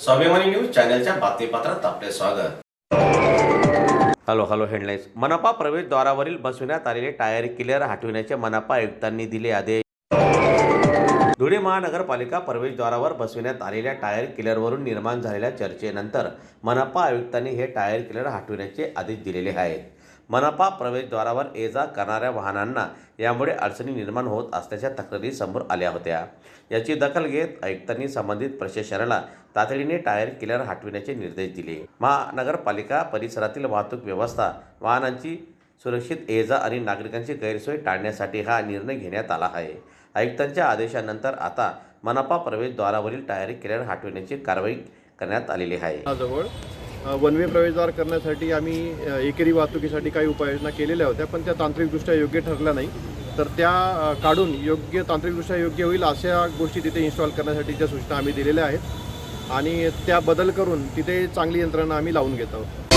स्वाभिमानी न्यूज चॅनलच्या बातमीपत्रात आपले स्वागत। Hello headlines. मनपा प्रवेशद्वारावरील बसविण्यात आलेले टायर क्लिअर हटविण्याचे मनपा आयुक्तांनी दिले आदेश। धुळे महानगरपालिका प्रवेशद्वारावर बसविण्यात आलेल्या टायर क्लिअरवरून निर्माण झालेल्या चर्चेनंतर मनपा आयुक्तांनी हे टायर क्लिअर हटविण्याचे आदेश दिलेले आहेत। मनपा प्रवेशद्वारावर ये जा करणाऱ्या वाहनांना यामुळे अडचणी निर्माण होत असल्याच्या तक्रारी समोर आल्या होत्या। याची दखल घेत आयुक्तांनी संबंधित प्रशासनाला तातडीने टायर क्लिअर हटविण्याचे निर्देश दिले। महानगरपालिका परिसरातील वाहतूक व्यवस्था, वाहनांची सुरक्षित ये जा आणि नागरिकांची गैरसोय टाळण्यासाठी हा निर्णय घेण्यात आला आहे। आयुक्तांच्या आदेशानंतर आता मनपा प्रवेशद्वारावरील टायर क्लिअर हटविण्याची कारवाई करण्यात आलेली आहे। जवळ वन वे प्रवेशद्वार करण्यासाठी आम्ही एकेरी वाहतुकीसाठी काही उपाययोजना केलेल्या होत्या, पण त्या तांत्रिकदृष्ट्या योग्य ठरल्या नाही। तर त्या काढून योग्य तांत्रिकदृष्ट्या योग्य होईल अशा गोष्टी तिथे इन्स्टॉल करण्यासाठीच्या सूचना आम्ही दिलेल्या आहेत आणि त्या बदल करून तिथे चांगली यंत्रणा आम्ही लावून घेत आहोत।